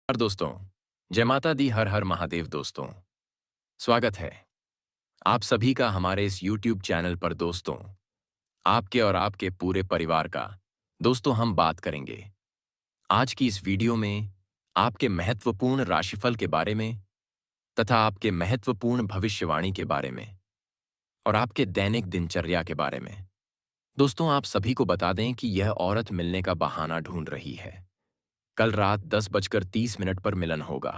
नमस्कार दोस्तों। जय माता दी। हर हर महादेव दोस्तों। स्वागत है आप सभी का हमारे इस YouTube चैनल पर दोस्तों। आपके और आपके पूरे परिवार का दोस्तों हम बात करेंगे आज की इस वीडियो में आपके महत्वपूर्ण राशिफल के बारे में तथा आपके महत्वपूर्ण भविष्यवाणी के बारे में और आपके दैनिक दिनचर्या के बारे में। दोस्तों आप सभी को बता दें कि यह औरत मिलने का बहाना ढूंढ रही है। कल रात 10:30 पर मिलन होगा।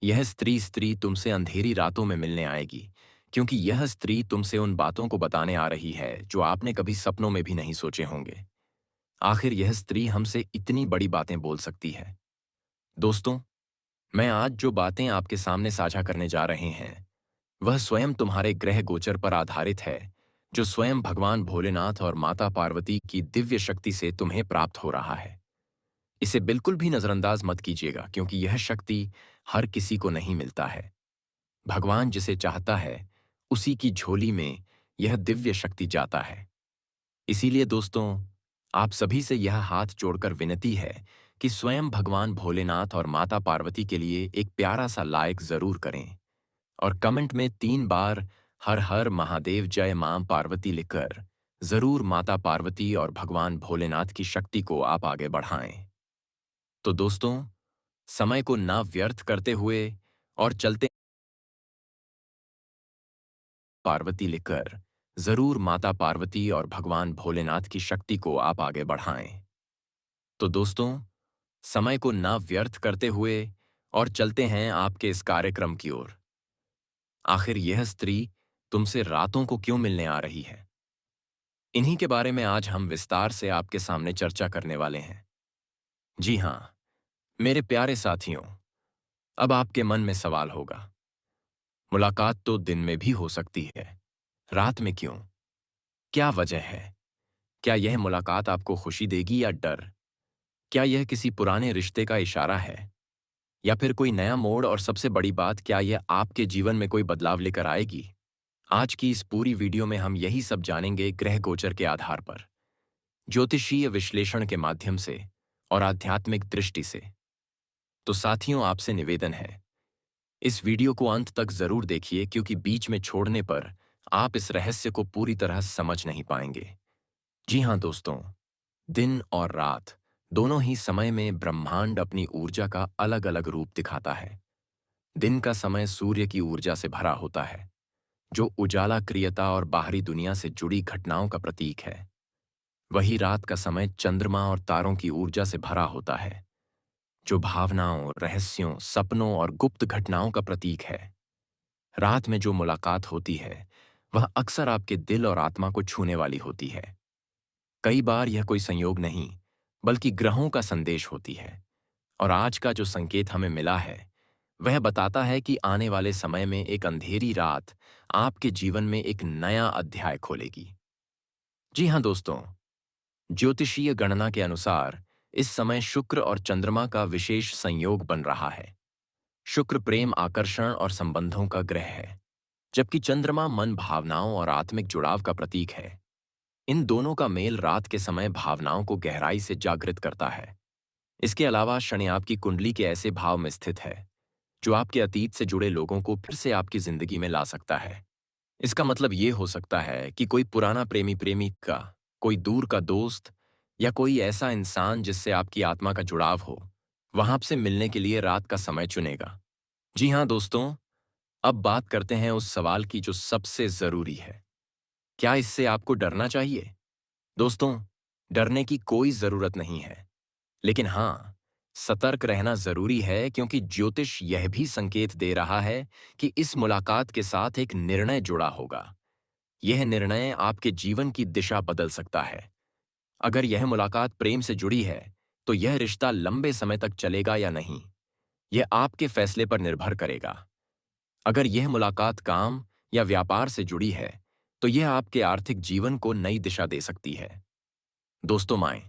यह स्त्री तुमसे अंधेरी रातों में मिलने आएगी क्योंकि यह स्त्री तुमसे उन बातों को बताने आ रही है जो आपने कभी सपनों में भी नहीं सोचे होंगे। आखिर यह स्त्री हमसे इतनी बड़ी बातें बोल सकती है। दोस्तों, मैं आज जो बातें आपके सामने साझा करने जा रहे हैं वह स्वयं तुम्हारे ग्रह गोचर पर आधारित है, जो स्वयं भगवान भोलेनाथ और माता पार्वती की दिव्य शक्ति से तुम्हें प्राप्त हो रहा है। इसे बिल्कुल भी नजरअंदाज मत कीजिएगा क्योंकि यह शक्ति हर किसी को नहीं मिलता है। भगवान जिसे चाहता है उसी की झोली में यह दिव्य शक्ति जाता है। इसीलिए दोस्तों, आप सभी से यह हाथ जोड़कर विनती है कि स्वयं भगवान भोलेनाथ और माता पार्वती के लिए एक प्यारा सा लाइक जरूर करें और कमेंट में 3 बार हर हर महादेव जय मां पार्वती लिखकर जरूर माता पार्वती और भगवान भोलेनाथ की शक्ति को आप आगे बढ़ाएं। तो दोस्तों, समय को ना व्यर्थ करते हुए और चलते पार्वती लिखकर जरूर माता पार्वती और भगवान भोलेनाथ की शक्ति को आप आगे बढ़ाएं। तो दोस्तों, समय को ना व्यर्थ करते हुए और चलते हैं आपके इस कार्यक्रम की ओर। आखिर यह स्त्री तुमसे रातों को क्यों मिलने आ रही है, इन्हीं के बारे में आज हम विस्तार से आपके सामने चर्चा करने वाले हैं। जी हां, मेरे प्यारे साथियों, अब आपके मन में सवाल होगा, मुलाकात तो दिन में भी हो सकती है, रात में क्यों? क्या वजह है? क्या यह मुलाकात आपको खुशी देगी या डर? क्या यह किसी पुराने रिश्ते का इशारा है या फिर कोई नया मोड़? और सबसे बड़ी बात, क्या यह आपके जीवन में कोई बदलाव लेकर आएगी? आज की इस पूरी वीडियो में हम यही सब जानेंगे ग्रह गोचर के आधार पर, ज्योतिषीय विश्लेषण के माध्यम से और आध्यात्मिक दृष्टि से। तो साथियों, आपसे निवेदन है, इस वीडियो को अंत तक जरूर देखिए क्योंकि बीच में छोड़ने पर आप इस रहस्य को पूरी तरह समझ नहीं पाएंगे। जी हां दोस्तों, दिन और रात दोनों ही समय में ब्रह्मांड अपनी ऊर्जा का अलग अलग रूप दिखाता है। दिन का समय सूर्य की ऊर्जा से भरा होता है, जो उजाला, क्रियता और बाहरी दुनिया से जुड़ी घटनाओं का प्रतीक है। वही रात का समय चंद्रमा और तारों की ऊर्जा से भरा होता है, जो भावनाओं, रहस्यों, सपनों और गुप्त घटनाओं का प्रतीक है। रात में जो मुलाकात होती है वह अक्सर आपके दिल और आत्मा को छूने वाली होती है। कई बार यह कोई संयोग नहीं बल्कि ग्रहों का संदेश होती है। और आज का जो संकेत हमें मिला है वह बताता है कि आने वाले समय में एक अंधेरी रात आपके जीवन में एक नया अध्याय खोलेगी। जी हां दोस्तों, ज्योतिषीय गणना के अनुसार इस समय शुक्र और चंद्रमा का विशेष संयोग बन रहा है। शुक्र प्रेम, आकर्षण और संबंधों का ग्रह है, जबकि चंद्रमा मन, भावनाओं और आत्मिक जुड़ाव का प्रतीक है। इन दोनों का मेल रात के समय भावनाओं को गहराई से जागृत करता है। इसके अलावा शनि आपकी कुंडली के ऐसे भाव में स्थित है जो आपके अतीत से जुड़े लोगों को फिर से आपकी जिंदगी में ला सकता है। इसका मतलब ये हो सकता है कि कोई पुराना प्रेमी, प्रेमिका, कोई दूर का दोस्त या कोई ऐसा इंसान जिससे आपकी आत्मा का जुड़ाव हो, वहां आपसे मिलने के लिए रात का समय चुनेगा। जी हां दोस्तों, अब बात करते हैं उस सवाल की जो सबसे जरूरी है, क्या इससे आपको डरना चाहिए? दोस्तों, डरने की कोई जरूरत नहीं है, लेकिन हाँ, सतर्क रहना जरूरी है क्योंकि ज्योतिष यह भी संकेत दे रहा है कि इस मुलाकात के साथ एक निर्णय जुड़ा होगा। यह निर्णय आपके जीवन की दिशा बदल सकता है। अगर यह मुलाकात प्रेम से जुड़ी है तो यह रिश्ता लंबे समय तक चलेगा या नहीं, यह आपके फैसले पर निर्भर करेगा। अगर यह मुलाकात काम या व्यापार से जुड़ी है तो यह आपके आर्थिक जीवन को नई दिशा दे सकती है। दोस्तों माएं,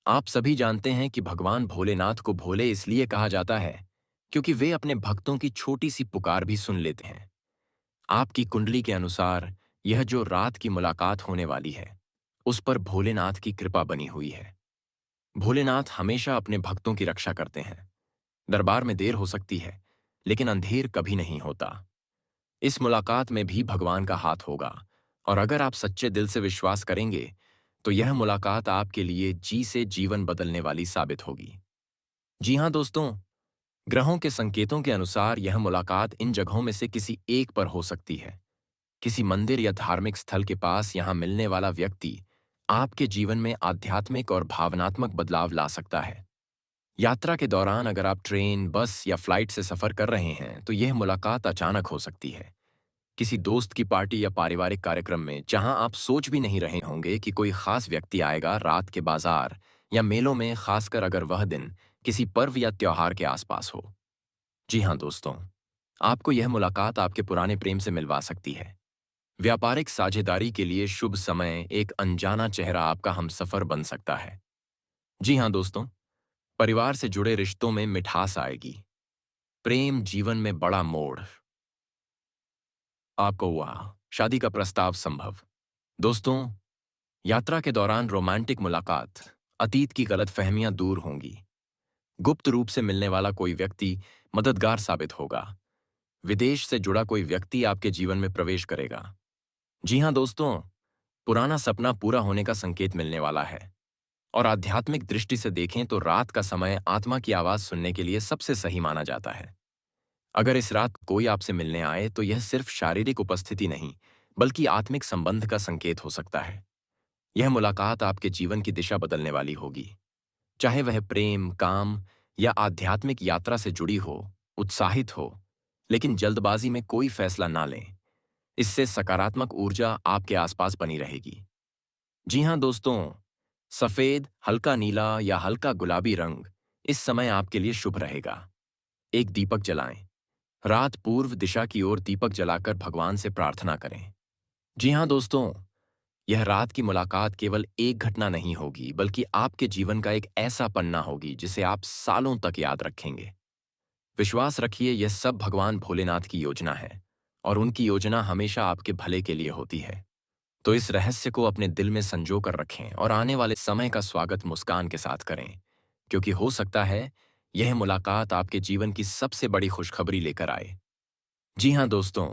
आप सभी जानते हैं कि भगवान भोलेनाथ को भोले इसलिए कहा जाता है क्योंकि वे अपने भक्तों की छोटी सी पुकार भी सुन लेते हैं। आपकी कुंडली के अनुसार यह जो रात की मुलाकात होने वाली है उस पर भोलेनाथ की कृपा बनी हुई है। भोलेनाथ हमेशा अपने भक्तों की रक्षा करते हैं। दरबार में देर हो सकती है, लेकिन अंधेर कभी नहीं होता। इस मुलाकात में भी भगवान का हाथ होगा, और अगर आप सच्चे दिल से विश्वास करेंगे, तो यह मुलाकात आपके लिए जी से जीवन बदलने वाली साबित होगी। जी हाँ दोस्तों, ग्रहों के संकेतों के अनुसार यह मुलाकात इन जगहों में से किसी एक पर हो सकती है। किसी मंदिर या धार्मिक स्थल के पास यहाँ मिलने वाला व्यक्ति आपके जीवन में आध्यात्मिक और भावनात्मक बदलाव ला सकता है। यात्रा के दौरान अगर आप ट्रेन, बस या फ्लाइट से सफर कर रहे हैं, तो यह मुलाकात अचानक हो सकती है। किसी दोस्त की पार्टी या पारिवारिक कार्यक्रम में, जहां आप सोच भी नहीं रहे होंगे कि कोई खास व्यक्ति आएगा, रात के बाजार या मेलों में, खासकर अगर वह दिन किसी पर्व या त्योहार के आसपास हो। जी हाँ दोस्तों, आपको यह मुलाकात आपके पुराने प्रेम से मिलवा सकती है। व्यापारिक साझेदारी के लिए शुभ समय, एक अनजाना चेहरा आपका हमसफर बन सकता है। जी हाँ दोस्तों, परिवार से जुड़े रिश्तों में मिठास आएगी। प्रेम जीवन में बड़ा मोड़। आपको हुआ शादी का प्रस्ताव संभव। दोस्तों, यात्रा के दौरान रोमांटिक मुलाकात, अतीत की गलतफहमियां दूर होंगी। गुप्त रूप से मिलने वाला कोई व्यक्ति मददगार साबित होगा। विदेश से जुड़ा कोई व्यक्ति आपके जीवन में प्रवेश करेगा। जी हाँ दोस्तों, पुराना सपना पूरा होने का संकेत मिलने वाला है। और आध्यात्मिक दृष्टि से देखें तो रात का समय आत्मा की आवाज सुनने के लिए सबसे सही माना जाता है। अगर इस रात कोई आपसे मिलने आए, तो यह सिर्फ शारीरिक उपस्थिति नहीं, बल्कि आत्मिक संबंध का संकेत हो सकता है। यह मुलाकात आपके जीवन की दिशा बदलने वाली होगी। चाहे वह प्रेम, काम या आध्यात्मिक यात्रा से जुड़ी हो, उत्साहित हो, लेकिन जल्दबाजी में कोई फैसला ना लें। इससे सकारात्मक ऊर्जा आपके आसपास बनी रहेगी। जी हाँ दोस्तों, सफेद, हल्का नीला या हल्का गुलाबी रंग इस समय आपके लिए शुभ रहेगा। एक दीपक जलाएं। रात पूर्व दिशा की ओर दीपक जलाकर भगवान से प्रार्थना करें। जी हाँ दोस्तों, यह रात की मुलाकात केवल एक घटना नहीं होगी, बल्कि आपके जीवन का एक ऐसा पन्ना होगी जिसे आप सालों तक याद रखेंगे। विश्वास रखिए, यह सब भगवान भोलेनाथ की योजना है, और उनकी योजना हमेशा आपके भले के लिए होती है। तो इस रहस्य को अपने दिल में संजो कर रखें और आने वाले समय का स्वागत मुस्कान के साथ करें, क्योंकि हो सकता है यह मुलाकात आपके जीवन की सबसे बड़ी खुशखबरी लेकर आए। जी हाँ दोस्तों,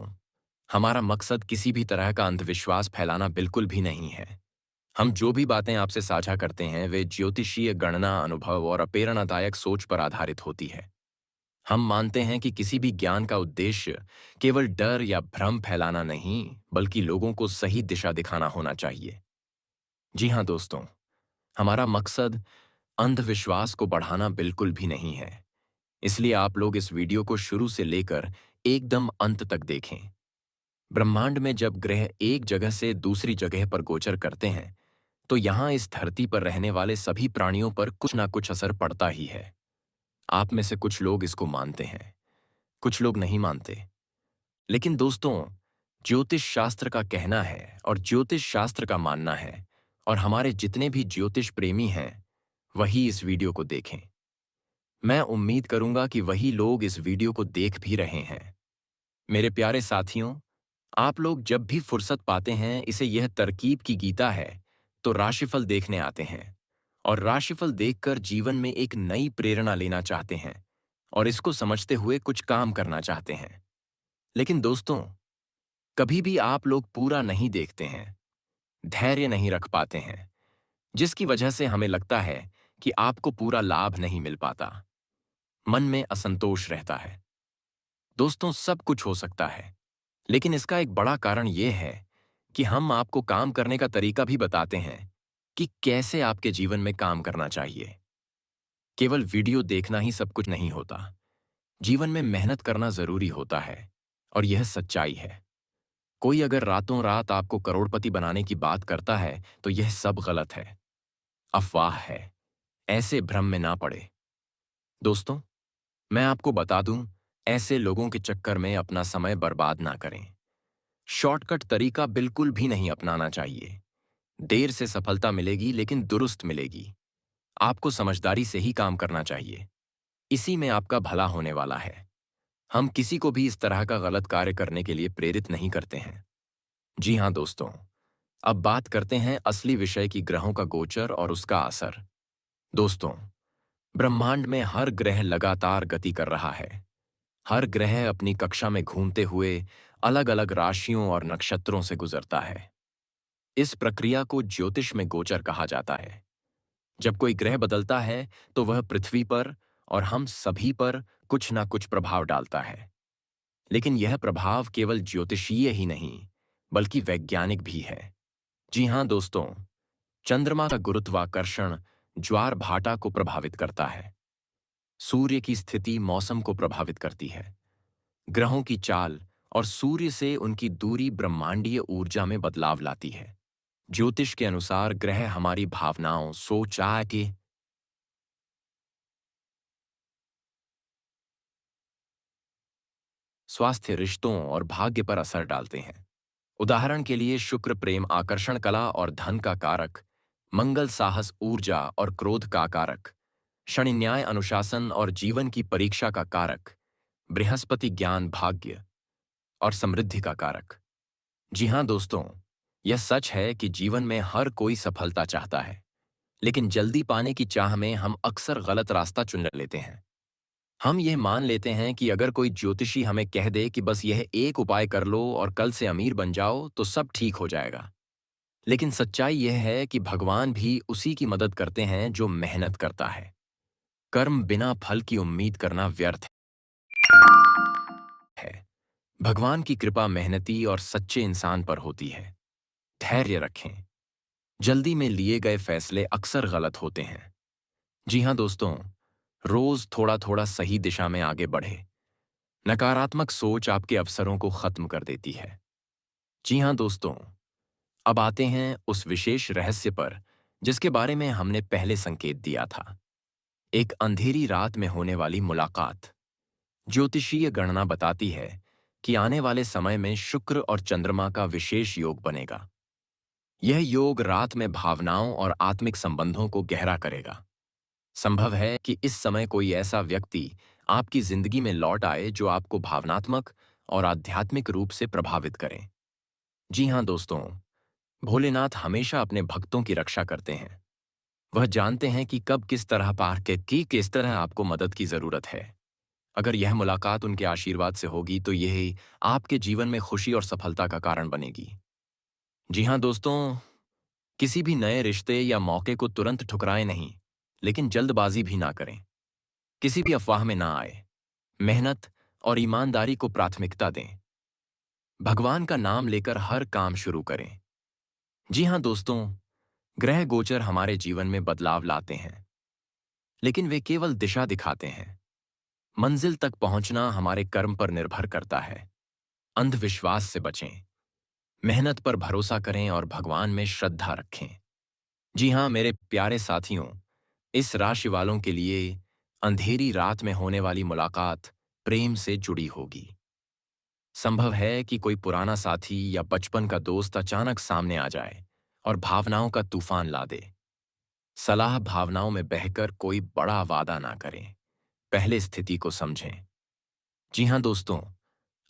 हमारा मकसद किसी भी तरह का अंधविश्वास फैलाना बिल्कुल भी नहीं है। हम जो भी बातें आपसे साझा करते हैं, वे ज्योतिषीय गणना, अनुभव और प्रेरणादायक सोच पर आधारित होती है। हम मानते हैं कि किसी भी ज्ञान का उद्देश्य केवल डर या भ्रम फैलाना नहीं, बल्कि लोगों को सही दिशा दिखाना होना चाहिए। जी हाँ दोस्तों, हमारा मकसद अंधविश्वास को बढ़ाना बिल्कुल भी नहीं है। इसलिए आप लोग इस वीडियो को शुरू से लेकर एकदम अंत तक देखें। ब्रह्मांड में जब ग्रह एक जगह से दूसरी जगह पर गोचर करते हैं, तो यहाँ इस धरती पर रहने वाले सभी प्राणियों पर कुछ ना कुछ असर पड़ता ही है। आप में से कुछ लोग इसको मानते हैं, कुछ लोग नहीं मानते। लेकिन दोस्तों, ज्योतिष शास्त्र का कहना है और ज्योतिष शास्त्र का मानना है, और हमारे जितने भी ज्योतिष प्रेमी हैं, वही इस वीडियो को देखें। मैं उम्मीद करूंगा कि वही लोग इस वीडियो को देख भी रहे हैं। मेरे प्यारे साथियों, आप लोग जब भी फुर्सत पाते हैं, इसे यह तरकीब की गीता है, तो राशिफल देखने आते हैं, और राशिफल देखकर जीवन में एक नई प्रेरणा लेना चाहते हैं, और इसको समझते हुए कुछ काम करना चाहते हैं। लेकिन दोस्तों, कभी भी आप लोग पूरा नहीं देखते हैं, धैर्य नहीं रख पाते हैं, जिसकी वजह से हमें लगता है कि आपको पूरा लाभ नहीं मिल पाता। मन में असंतोष रहता है। दोस्तों, सब कुछ हो सकता है, लेकिन इसका एक बड़ा कारण यह है कि हम आपको काम करने का तरीका भी बताते हैं कि कैसे आपके जीवन में काम करना चाहिए। केवल वीडियो देखना ही सब कुछ नहीं होता। जीवन में मेहनत करना जरूरी होता है, और यह सच्चाई है। कोई अगर रातों रात आपको करोड़पति बनाने की बात करता है, तो यह सब गलत है, अफवाह है। ऐसे भ्रम में ना पड़े। दोस्तों, मैं आपको बता दूं, ऐसे लोगों के चक्कर में अपना समय बर्बाद ना करें। शॉर्टकट तरीका बिल्कुल भी नहीं अपनाना चाहिए। देर से सफलता मिलेगी, लेकिन दुरुस्त मिलेगी। आपको समझदारी से ही काम करना चाहिए। इसी में आपका भला होने वाला है। हम किसी को भी इस तरह का गलत कार्य करने के लिए प्रेरित नहीं करते हैं। जी हाँ दोस्तों, अब बात करते हैं असली विषय की, ग्रहों का गोचर और उसका असर। दोस्तों, ब्रह्मांड में हर ग्रह लगातार गति कर रहा है। हर ग्रह अपनी कक्षा में घूमते हुए अलग अलग राशियों और नक्षत्रों से गुजरता है। इस प्रक्रिया को ज्योतिष में गोचर कहा जाता है। जब कोई ग्रह बदलता है तो वह पृथ्वी पर और हम सभी पर कुछ ना कुछ प्रभाव डालता है। लेकिन यह प्रभाव केवल ज्योतिषीय ही नहीं, बल्कि वैज्ञानिक भी है। जी हाँ दोस्तों, चंद्रमा का गुरुत्वाकर्षण ज्वार भाटा को प्रभावित करता है। सूर्य की स्थिति मौसम को प्रभावित करती है। ग्रहों की चाल और सूर्य से उनकी दूरी ब्रह्मांडीय ऊर्जा में बदलाव लाती है। ज्योतिष के अनुसार ग्रह हमारी भावनाओं, सोच, आय, स्वास्थ्य, रिश्तों और भाग्य पर असर डालते हैं। उदाहरण के लिए शुक्र प्रेम, आकर्षण, कला और धन का कारक, मंगल साहस, ऊर्जा और क्रोध का कारक, शनि न्याय, अनुशासन और जीवन की परीक्षा का कारक, बृहस्पति ज्ञान, भाग्य और समृद्धि का कारक। जी हाँ दोस्तों, यह सच है कि जीवन में हर कोई सफलता चाहता है, लेकिन जल्दी पाने की चाह में हम अक्सर गलत रास्ता चुन लेते हैं। हम यह मान लेते हैं कि अगर कोई ज्योतिषी हमें कह दे कि बस यह एक उपाय कर लो और कल से अमीर बन जाओ तो सब ठीक हो जाएगा। लेकिन सच्चाई यह है कि भगवान भी उसी की मदद करते हैं जो मेहनत करता है। कर्म बिना फल की उम्मीद करना व्यर्थ है। भगवान की कृपा मेहनती और सच्चे इंसान पर होती है। धैर्य रखें। जल्दी में लिए गए फैसले अक्सर गलत होते हैं। जी हाँ दोस्तों, रोज थोड़ा थोड़ा सही दिशा में आगे बढ़े। नकारात्मक सोच आपके अवसरों को खत्म कर देती है। जी हाँ दोस्तों, अब आते हैं उस विशेष रहस्य पर जिसके बारे में हमने पहले संकेत दिया था। एक अंधेरी रात में होने वाली मुलाकात। ज्योतिषीय गणना बताती है कि आने वाले समय में शुक्र और चंद्रमा का विशेष योग बनेगा। यह योग रात में भावनाओं और आत्मिक संबंधों को गहरा करेगा। संभव है कि इस समय कोई ऐसा व्यक्ति आपकी जिंदगी में लौट आए जो आपको भावनात्मक और आध्यात्मिक रूप से प्रभावित करे। जी हाँ दोस्तों, भोलेनाथ हमेशा अपने भक्तों की रक्षा करते हैं। वह जानते हैं कि कब किस तरह पार के की किस तरह आपको मदद की जरूरत है। अगर यह मुलाकात उनके आशीर्वाद से होगी तो यही आपके जीवन में खुशी और सफलता का कारण बनेगी। जी हाँ दोस्तों, किसी भी नए रिश्ते या मौके को तुरंत ठुकराएं नहीं, लेकिन जल्दबाजी भी ना करें। किसी भी अफवाह में ना आए। मेहनत और ईमानदारी को प्राथमिकता दें। भगवान का नाम लेकर हर काम शुरू करें। जी हाँ दोस्तों, ग्रह गोचर हमारे जीवन में बदलाव लाते हैं, लेकिन वे केवल दिशा दिखाते हैं। मंजिल तक पहुंचना हमारे कर्म पर निर्भर करता है। अंधविश्वास से बचें, मेहनत पर भरोसा करें और भगवान में श्रद्धा रखें। जी हाँ मेरे प्यारे साथियों, इस राशि वालों के लिए अंधेरी रात में होने वाली मुलाकात प्रेम से जुड़ी होगी। संभव है कि कोई पुराना साथी या बचपन का दोस्त अचानक सामने आ जाए और भावनाओं का तूफान ला दे। सलाह, भावनाओं में बहकर कोई बड़ा वादा ना करें। पहले स्थिति को समझें। जी हाँ दोस्तों,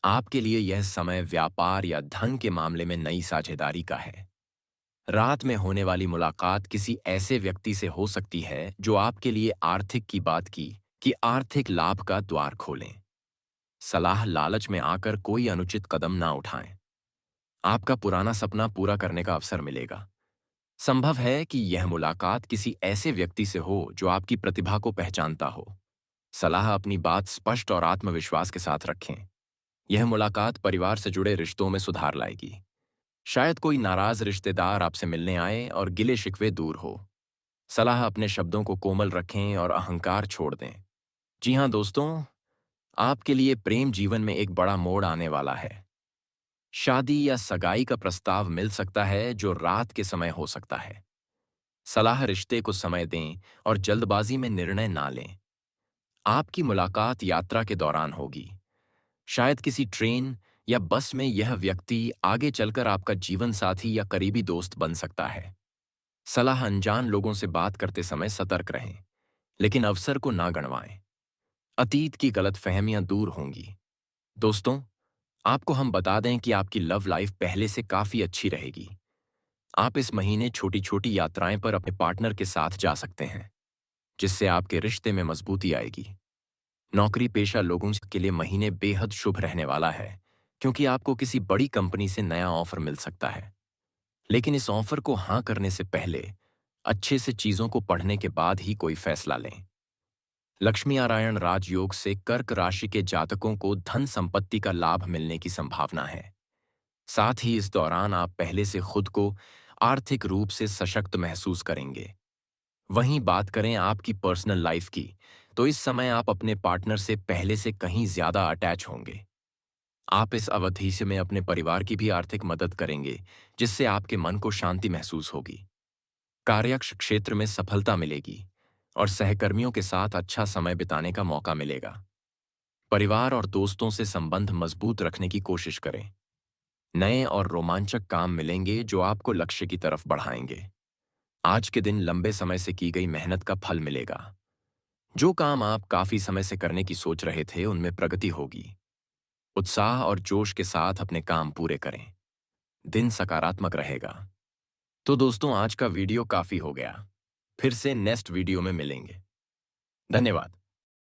आपके लिए यह समय व्यापार या धन के मामले में नई साझेदारी का है। रात में होने वाली मुलाकात किसी ऐसे व्यक्ति से हो सकती है जो आपके लिए आर्थिक की बात की कि आर्थिक लाभ का द्वार खोलें। सलाह, लालच में आकर कोई अनुचित कदम ना उठाएं। आपका पुराना सपना पूरा करने का अवसर मिलेगा। संभव है कि यह मुलाकात किसी ऐसे व्यक्ति से हो जो आपकी प्रतिभा को पहचानता हो। सलाह, अपनी बात स्पष्ट और आत्मविश्वास के साथ रखें। यह मुलाकात परिवार से जुड़े रिश्तों में सुधार लाएगी। शायद कोई नाराज रिश्तेदार आपसे मिलने आए और गिले शिकवे दूर हो। सलाह, अपने शब्दों को कोमल रखें और अहंकार छोड़ दें। जी हाँ दोस्तों, आपके लिए प्रेम जीवन में एक बड़ा मोड़ आने वाला है। शादी या सगाई का प्रस्ताव मिल सकता है जो रात के समय हो सकता है। सलाह, रिश्ते को समय दें और जल्दबाजी में निर्णय ना लें। आपकी मुलाकात यात्रा के दौरान होगी। शायद किसी ट्रेन या बस में यह व्यक्ति आगे चलकर आपका जीवन साथी या करीबी दोस्त बन सकता है। सलाह, अनजान लोगों से बात करते समय सतर्क रहें, लेकिन अवसर को ना गंवाएं। अतीत की गलतफहमियां दूर होंगी। दोस्तों, आपको हम बता दें कि आपकी लव लाइफ पहले से काफी अच्छी रहेगी। आप इस महीने छोटी छोटी यात्राएं पर अपने पार्टनर के साथ जा सकते हैं। जिससे आपके रिश्ते में मजबूती आएगी। नौकरी पेशा लोगों के लिए महीने बेहद शुभ रहने वाला है, क्योंकि आपको किसी बड़ी कंपनी से नया ऑफर मिल सकता है। लेकिन इस ऑफर को हाँ करने से पहले अच्छे से चीजों को पढ़ने के बाद ही कोई फैसला लें। लक्ष्मी नारायण राजयोग से कर्क राशि के जातकों को धन संपत्ति का लाभ मिलने की संभावना है। साथ ही इस दौरान आप पहले से खुद को आर्थिक रूप से सशक्त महसूस करेंगे। वहीं बात करें आपकी पर्सनल लाइफ की, तो इस समय आप अपने पार्टनर से पहले से कहीं ज्यादा अटैच होंगे। आप इस अवधि से में अपने परिवार की भी आर्थिक मदद करेंगे, जिससे आपके मन को शांति महसूस होगी। कार्यक्ष क्षेत्र में सफलता मिलेगी और सहकर्मियों के साथ अच्छा समय बिताने का मौका मिलेगा। परिवार और दोस्तों से संबंध मजबूत रखने की कोशिश करें। नए और रोमांचक काम मिलेंगे जो आपको लक्ष्य की तरफ बढ़ाएंगे। आज के दिन लंबे समय से की गई मेहनत का फल मिलेगा। जो काम आप काफी समय से करने की सोच रहे थे, उनमें प्रगति होगी। उत्साह और जोश के साथ अपने काम पूरे करें। दिन सकारात्मक रहेगा। तो दोस्तों, आज का वीडियो काफी हो गया। फिर से नेक्स्ट वीडियो में मिलेंगे। धन्यवाद।